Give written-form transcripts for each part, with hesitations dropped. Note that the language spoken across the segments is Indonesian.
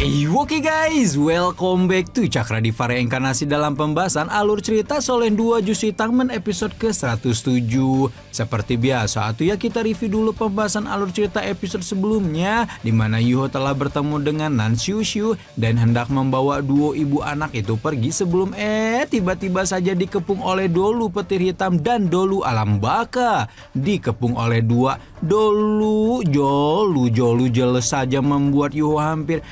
Oke guys, welcome back to Cakra Diva Reinkarnasi dalam pembahasan alur cerita Solen 2 Jusri Tangmen episode ke-107. Seperti biasa, ya kita review dulu pembahasan alur cerita episode sebelumnya, di mana Yuho telah bertemu dengan Nan Xiu dan hendak membawa duo ibu anak itu pergi sebelum tiba-tiba saja dikepung oleh Dolu Petir Hitam dan Dolu Alam Baka. Dikepung oleh dua Jolu jelas saja membuat Yuho hampir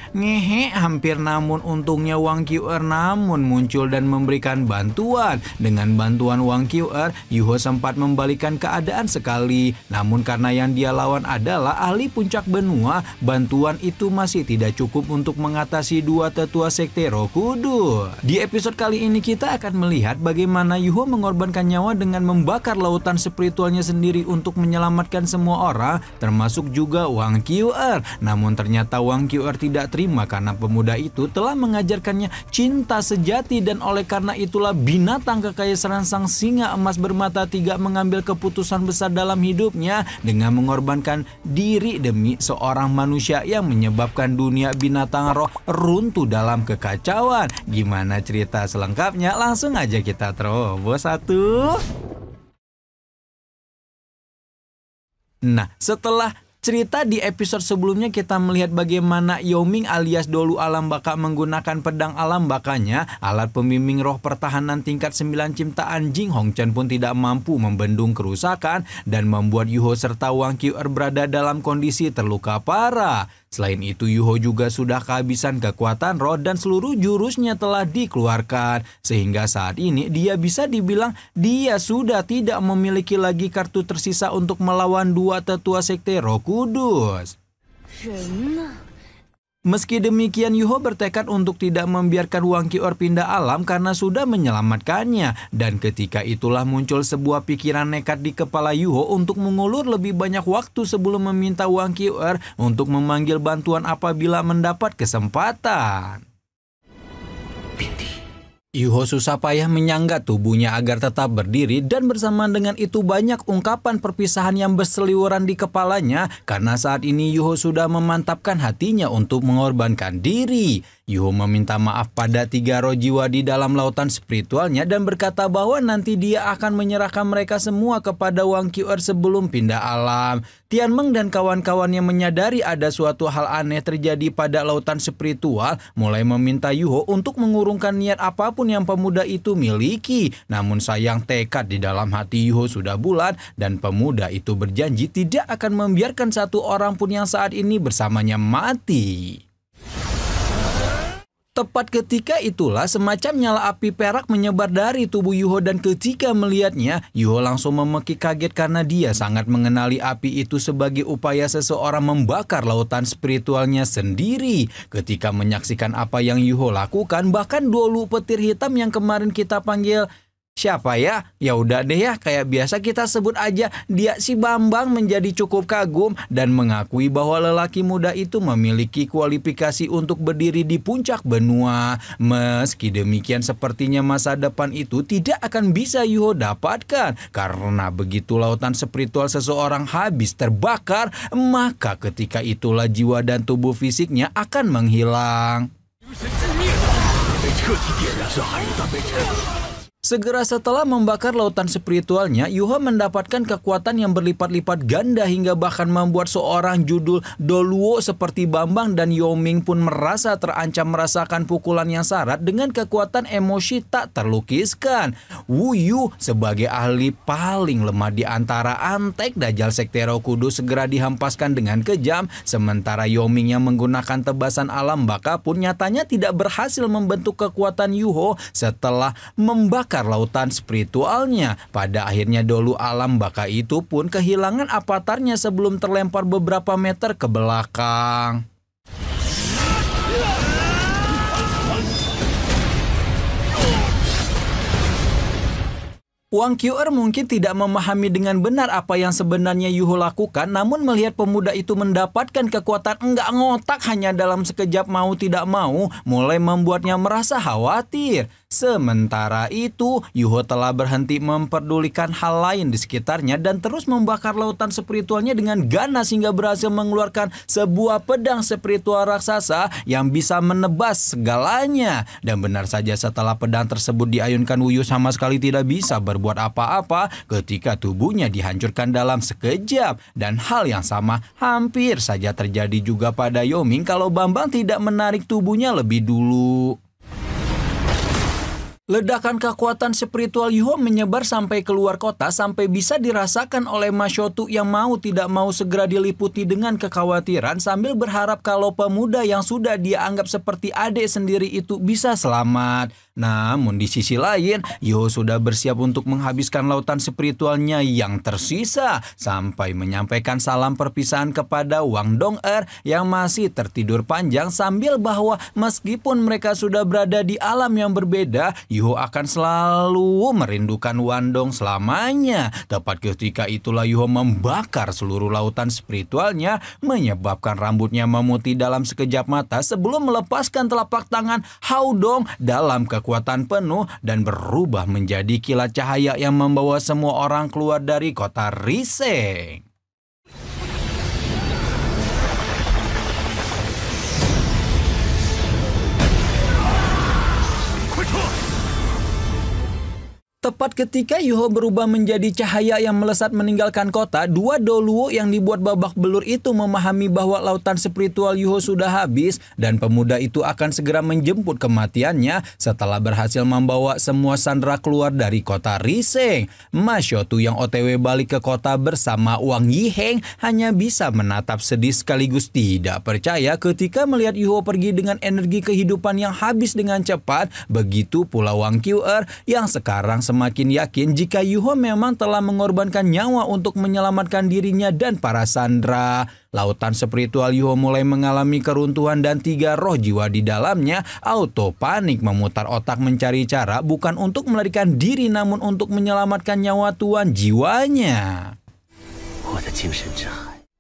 namun untungnya Wang Qiu'er namun muncul dan memberikan bantuan. Dengan bantuan Wang Qiu'er, Yuho sempat membalikan keadaan sekali. Namun karena yang dia lawan adalah ahli puncak benua, bantuan itu masih tidak cukup untuk mengatasi dua tetua sekte Roh Kudus. Di episode kali ini kita akan melihat bagaimana Yuho mengorbankan nyawa dengan membakar lautan spiritualnya sendiri untuk menyelamatkan semua orang, termasuk juga Wang Qiu'er. Namun ternyata Wang Qiu'er tidak terima karena pemuda itu telah mengajarkannya cinta sejati, dan oleh karena itulah binatang kekaisaran sang singa emas bermata tiga mengambil keputusan besar dalam hidupnya dengan mengorbankan diri demi seorang manusia yang menyebabkan dunia binatang roh runtuh dalam kekacauan. Gimana cerita selengkapnya? Langsung aja kita terobos satu. Nah, setelah cerita di episode sebelumnya kita melihat bagaimana Yaoming alias Dolu Alam Baka menggunakan pedang alam bakanya, alat pembimbing roh pertahanan tingkat 9 ciptaan Jing Hongchen pun tidak mampu membendung kerusakan dan membuat Yuho serta Wang Qiu'er berada dalam kondisi terluka parah. Selain itu, Yuho juga sudah kehabisan kekuatan roh dan seluruh jurusnya telah dikeluarkan, sehingga saat ini dia bisa dibilang dia sudah tidak memiliki lagi kartu tersisa untuk melawan dua tetua sekte Roh Kudus. Meski demikian, Yuho bertekad untuk tidak membiarkan Wang Qiu'er pindah alam karena sudah menyelamatkannya. Dan ketika itulah muncul sebuah pikiran nekat di kepala Yuho untuk mengulur lebih banyak waktu sebelum meminta Wang Qiu'er untuk memanggil bantuan apabila mendapat kesempatan. Yuho susah payah menyangga tubuhnya agar tetap berdiri, dan bersamaan dengan itu banyak ungkapan perpisahan yang berseliweran di kepalanya karena saat ini Yuho sudah memantapkan hatinya untuk mengorbankan diri. Yuho meminta maaf pada tiga roh jiwa di dalam lautan spiritualnya dan berkata bahwa nanti dia akan menyerahkan mereka semua kepada Wang Qiu'er sebelum pindah alam. Tianmeng dan kawan-kawannya menyadari ada suatu hal aneh terjadi pada lautan spiritual, mulai meminta Yuho untuk mengurungkan niat apapun yang pemuda itu miliki. Namun sayang, tekad di dalam hati Yuho sudah bulat dan pemuda itu berjanji tidak akan membiarkan satu orang pun yang saat ini bersamanya mati. Tepat ketika itulah semacam nyala api perak menyebar dari tubuh Yuho, dan ketika melihatnya, Yuho langsung memekik kaget karena dia sangat mengenali api itu sebagai upaya seseorang membakar lautan spiritualnya sendiri. Ketika menyaksikan apa yang Yuho lakukan, bahkan Dolu Petir Hitam yang kemarin kita panggil siapa ya? Ya udah deh ya, kayak biasa kita sebut aja dia si Bambang, menjadi cukup kagum dan mengakui bahwa lelaki muda itu memiliki kualifikasi untuk berdiri di puncak benua. Meski demikian, sepertinya masa depan itu tidak akan bisa Yuho dapatkan karena begitu lautan spiritual seseorang habis terbakar, maka ketika itulah jiwa dan tubuh fisiknya akan menghilang. Segera setelah membakar lautan spiritualnya, Yuho mendapatkan kekuatan yang berlipat-lipat ganda hingga bahkan membuat seorang judul Doluo seperti Bambang dan Yaoming pun merasa terancam merasakan pukulan yang syarat dengan kekuatan emosi tak terlukiskan. Wu Yu sebagai ahli paling lemah di antara antek Dajjal sekte Roh Kudus segera dihampaskan dengan kejam, sementara Yaoming yang menggunakan tebasan alam baka pun nyatanya tidak berhasil membentuk kekuatan Yuho setelah membakar lautan spiritualnya. Pada akhirnya Dolu Alam Baka itu pun kehilangan avatarnya sebelum terlempar beberapa meter ke belakang. Wang Kyuer mungkin tidak memahami dengan benar apa yang sebenarnya Yuho lakukan, namun melihat pemuda itu mendapatkan kekuatan enggak ngotak hanya dalam sekejap mau tidak mau, mulai membuatnya merasa khawatir. Sementara itu, Yuho telah berhenti memperdulikan hal lain di sekitarnya dan terus membakar lautan spiritualnya dengan ganas hingga berhasil mengeluarkan sebuah pedang spiritual raksasa yang bisa menebas segalanya. Dan benar saja setelah pedang tersebut diayunkan, Wuyu sama sekali tidak bisa berbuat apa-apa ketika tubuhnya dihancurkan dalam sekejap. Dan hal yang sama hampir saja terjadi juga pada Yoming kalau Bambang tidak menarik tubuhnya lebih dulu. Ledakan kekuatan spiritual Yuho menyebar sampai keluar kota sampai bisa dirasakan oleh Mashotu yang mau tidak mau segera diliputi dengan kekhawatiran sambil berharap kalau pemuda yang sudah dia anggap seperti adik sendiri itu bisa selamat. Namun di sisi lain, Yuho sudah bersiap untuk menghabiskan lautan spiritualnya yang tersisa sampai menyampaikan salam perpisahan kepada Wang Dong-er yang masih tertidur panjang sambil bahwa meskipun mereka sudah berada di alam yang berbeda, Yuho akan selalu merindukan Wandong selamanya. Tepat ketika itulah Yuho membakar seluruh lautan spiritualnya, menyebabkan rambutnya memutih dalam sekejap mata sebelum melepaskan telapak tangan Haodong dalam kekuatan penuh dan berubah menjadi kilat cahaya yang membawa semua orang keluar dari kota Riseng. Tepat ketika Yuho berubah menjadi cahaya yang melesat meninggalkan kota, dua Doluo yang dibuat babak belur itu memahami bahwa lautan spiritual Yuho sudah habis dan pemuda itu akan segera menjemput kematiannya setelah berhasil membawa semua sandera keluar dari kota Riseng. Mashotu yang OTW balik ke kota bersama Wang Yiheng hanya bisa menatap sedih sekaligus tidak percaya ketika melihat Yuho pergi dengan energi kehidupan yang habis dengan cepat. Begitu pula Wang Kyuer yang sekarang semakin yakin jika Yuho memang telah mengorbankan nyawa untuk menyelamatkan dirinya dan para sandera. Lautan spiritual Yuho mulai mengalami keruntuhan dan 3 roh jiwa di dalamnya auto panik memutar otak mencari cara bukan untuk melarikan diri namun untuk menyelamatkan nyawa tuan jiwanya.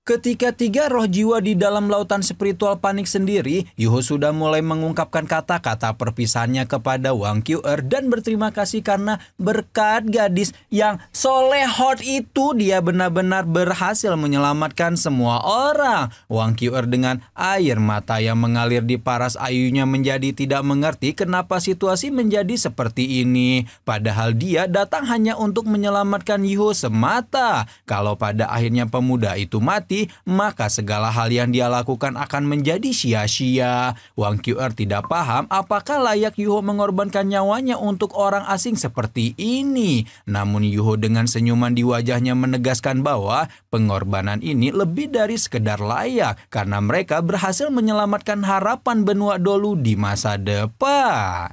Ketika 3 roh jiwa di dalam lautan spiritual panik sendiri, Yuho sudah mulai mengungkapkan kata-kata perpisahannya kepada Wang Kyuer dan berterima kasih karena berkat gadis yang solehot itu dia benar-benar berhasil menyelamatkan semua orang. Wang Kyuer dengan air mata yang mengalir di paras ayunya menjadi tidak mengerti kenapa situasi menjadi seperti ini. Padahal dia datang hanya untuk menyelamatkan Yuho semata. Kalau pada akhirnya pemuda itu mati, maka segala hal yang dia lakukan akan menjadi sia-sia. Wang Kyuer tidak paham apakah layak Yuho mengorbankan nyawanya untuk orang asing seperti ini. Namun Yuho dengan senyuman di wajahnya menegaskan bahwa pengorbanan ini lebih dari sekedar layak karena mereka berhasil menyelamatkan harapan benua Dolu di masa depan.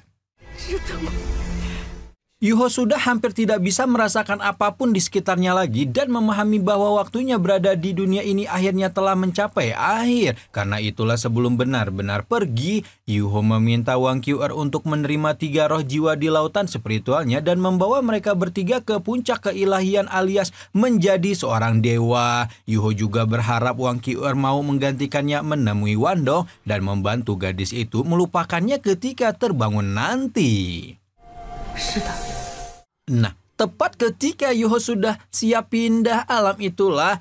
Yuho sudah hampir tidak bisa merasakan apapun di sekitarnya lagi dan memahami bahwa waktunya berada di dunia ini akhirnya telah mencapai akhir. Karena itulah sebelum benar-benar pergi, Yuho meminta Wang Kyuer untuk menerima 3 roh jiwa di lautan spiritualnya dan membawa mereka bertiga ke puncak keilahian alias menjadi seorang dewa. Yuho juga berharap Wang Kyuer mau menggantikannya menemui Wandong dan membantu gadis itu melupakannya ketika terbangun nanti. Nah, tepat ketika Yuho sudah siap pindah alam itulah,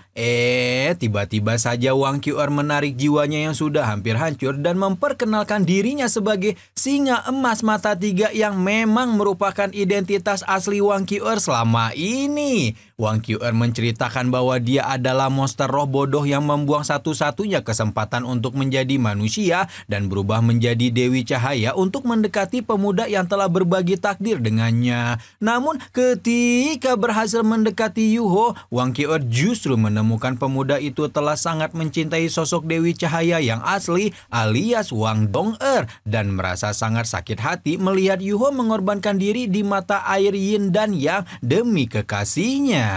tiba-tiba saja Wang Kyuer menarik jiwanya yang sudah hampir hancur dan memperkenalkan dirinya sebagai singa emas mata 3 yang memang merupakan identitas asli Wang Kyuer selama ini. Wang Kyuer menceritakan bahwa dia adalah monster roh bodoh yang membuang satu-satunya kesempatan untuk menjadi manusia dan berubah menjadi Dewi Cahaya untuk mendekati pemuda yang telah berbagi takdir dengannya. Namun ketika berhasil mendekati Yuho, Wang Kyuer justru menemukan pemuda itu telah sangat mencintai sosok Dewi Cahaya yang asli alias Wang Dong-er dan merasa sangat sakit hati melihat Yuho mengorbankan diri di mata air yin dan yang demi kekasihnya.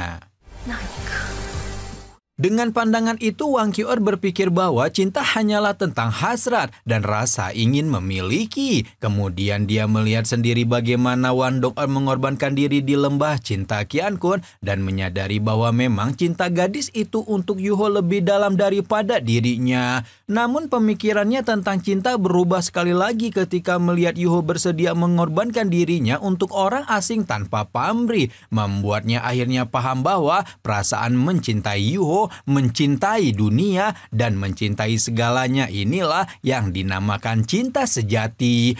Dengan pandangan itu, Wang Qiu'er berpikir bahwa cinta hanyalah tentang hasrat dan rasa ingin memiliki. Kemudian dia melihat sendiri bagaimana Wang Dong'er mengorbankan diri di lembah cinta Qiankun dan menyadari bahwa memang cinta gadis itu untuk Yuho lebih dalam daripada dirinya. Namun pemikirannya tentang cinta berubah sekali lagi ketika melihat Yuho bersedia mengorbankan dirinya untuk orang asing tanpa pamrih. Membuatnya akhirnya paham bahwa perasaan mencintai Yuho, mencintai dunia, dan mencintai segalanya inilah yang dinamakan cinta sejati.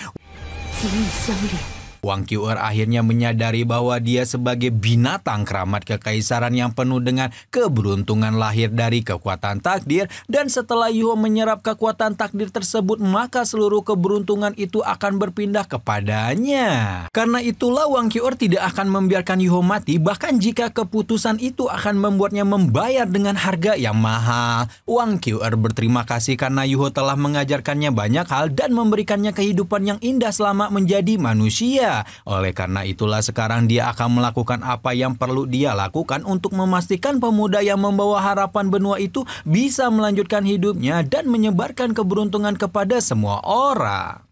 Wang Qiu'er akhirnya menyadari bahwa dia sebagai binatang keramat kekaisaran yang penuh dengan keberuntungan lahir dari kekuatan takdir, dan setelah Yuho menyerap kekuatan takdir tersebut maka seluruh keberuntungan itu akan berpindah kepadanya. Karena itulah Wang Qiu'er tidak akan membiarkan Yuho mati, bahkan jika keputusan itu akan membuatnya membayar dengan harga yang mahal. Wang Qiu'er berterima kasih karena Yuho telah mengajarkannya banyak hal dan memberikannya kehidupan yang indah selama menjadi manusia. Oleh karena itulah sekarang dia akan melakukan apa yang perlu dia lakukan untuk memastikan pemuda yang membawa harapan benua itu bisa melanjutkan hidupnya dan menyebarkan keberuntungan kepada semua orang.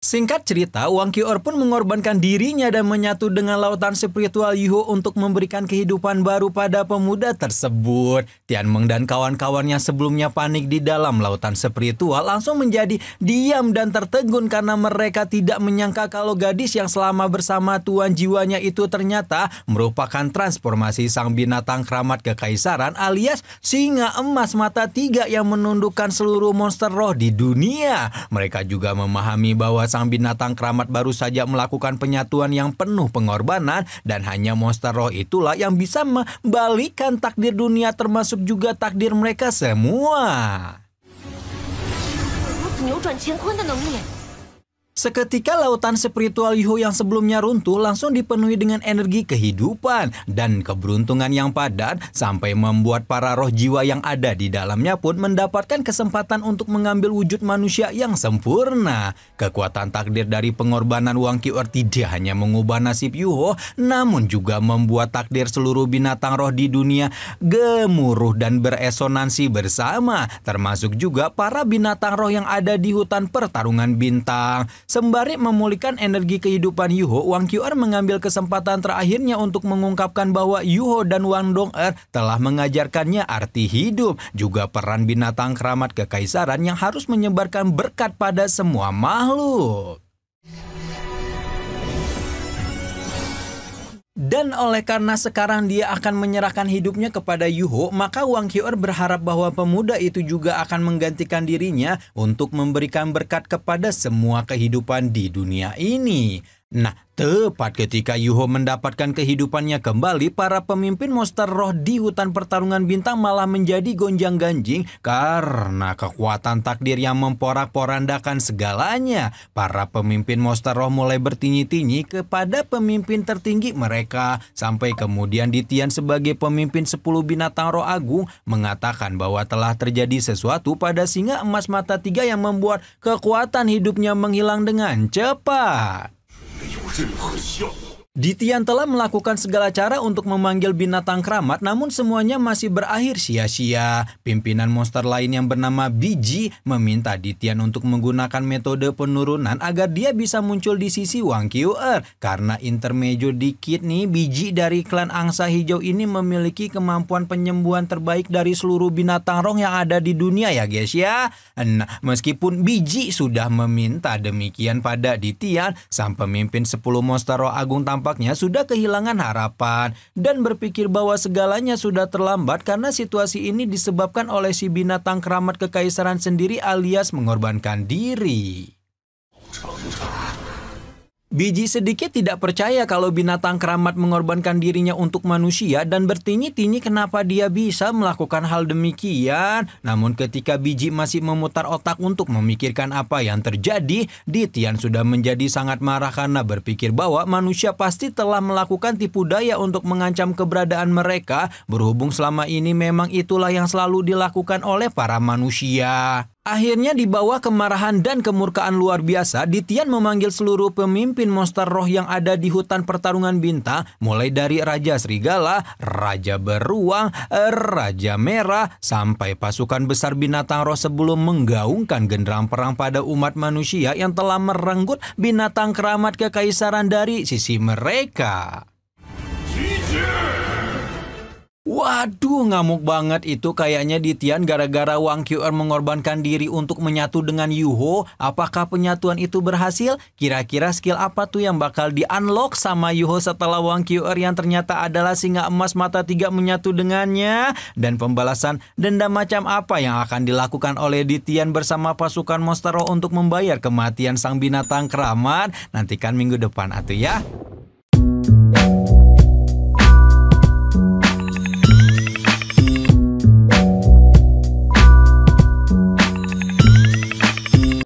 Singkat cerita, Wang Qiu'er pun mengorbankan dirinya dan menyatu dengan lautan spiritual Yuho untuk memberikan kehidupan baru pada pemuda tersebut. Tianmeng dan kawan-kawannya sebelumnya panik di dalam lautan spiritual langsung menjadi diam dan tertegun karena mereka tidak menyangka kalau gadis yang selama bersama tuan jiwanya itu ternyata merupakan transformasi sang binatang keramat kekaisaran alias singa emas mata tiga yang menundukkan seluruh monster roh di dunia. Mereka juga memahami bahwa sang binatang keramat baru saja melakukan penyatuan yang penuh pengorbanan dan hanya monster roh itulah yang bisa membalikkan takdir dunia termasuk juga takdir mereka semua. Seketika lautan spiritual Yuho yang sebelumnya runtuh langsung dipenuhi dengan energi kehidupan dan keberuntungan yang padat sampai membuat para roh jiwa yang ada di dalamnya pun mendapatkan kesempatan untuk mengambil wujud manusia yang sempurna. Kekuatan takdir dari pengorbanan Wang Qiu'er tidak hanya mengubah nasib Yuho, namun juga membuat takdir seluruh binatang roh di dunia gemuruh dan beresonansi bersama, termasuk juga para binatang roh yang ada di hutan pertarungan bintang. Sembari memulihkan energi kehidupan Yuho, Wang Qiu'er mengambil kesempatan terakhirnya untuk mengungkapkan bahwa Yuho dan Wang Dong'er telah mengajarkannya arti hidup, juga peran binatang keramat kekaisaran yang harus menyebarkan berkat pada semua makhluk. Dan oleh karena sekarang dia akan menyerahkan hidupnya kepada Yuho, maka Wang Qiu'er berharap bahwa pemuda itu juga akan menggantikan dirinya untuk memberikan berkat kepada semua kehidupan di dunia ini. Nah, tepat ketika Yuho mendapatkan kehidupannya kembali, para pemimpin monster roh di hutan pertarungan bintang malah menjadi gonjang-ganjing karena kekuatan takdir yang memporak-porandakan segalanya. Para pemimpin monster roh mulai bertinyi-tinyi kepada pemimpin tertinggi mereka, sampai kemudian Ditian sebagai pemimpin 10 binatang roh agung mengatakan bahwa telah terjadi sesuatu pada singa emas mata tiga yang membuat kekuatan hidupnya menghilang dengan cepat. Ditian telah melakukan segala cara untuk memanggil binatang keramat, namun semuanya masih berakhir sia-sia. Pimpinan monster lain yang bernama Biji meminta Ditian untuk menggunakan metode penurunan agar dia bisa muncul di sisi Wang Qiu'er. Karena intermezzo dikit nih, Biji dari klan angsa hijau ini memiliki kemampuan penyembuhan terbaik dari seluruh binatang roh yang ada di dunia ya guys ya. Nah, meskipun Biji sudah meminta demikian pada Ditian, sang pemimpin 10 monster roh agung tampaknya sudah kehilangan harapan dan berpikir bahwa segalanya sudah terlambat karena situasi ini disebabkan oleh si binatang keramat kekaisaran sendiri alias mengorbankan diri. Biji sedikit tidak percaya kalau binatang keramat mengorbankan dirinya untuk manusia dan bertinyi-tinyi kenapa dia bisa melakukan hal demikian. Namun ketika Biji masih memutar otak untuk memikirkan apa yang terjadi, Ditian sudah menjadi sangat marah karena berpikir bahwa manusia pasti telah melakukan tipu daya untuk mengancam keberadaan mereka, berhubung selama ini memang itulah yang selalu dilakukan oleh para manusia. Akhirnya di bawah kemarahan dan kemurkaan luar biasa, Ditian memanggil seluruh pemimpin monster roh yang ada di hutan pertarungan bintang, mulai dari Raja Serigala, Raja Beruang, Raja Merah, sampai pasukan besar binatang roh sebelum menggaungkan genderang perang pada umat manusia yang telah merenggut binatang keramat kekaisaran dari sisi mereka. Waduh, ngamuk banget itu kayaknya Ditian gara-gara Wang Qr mengorbankan diri untuk menyatu dengan Yuho. Apakah penyatuan itu berhasil? Kira-kira skill apa tuh yang bakal di-unlock sama Yuho setelah Wang Qr yang ternyata adalah singa emas mata 3 menyatu dengannya? Dan pembalasan dendam macam apa yang akan dilakukan oleh Ditian bersama pasukan monster roh untuk membayar kematian sang binatang keramat? Nantikan minggu depan atuh ya.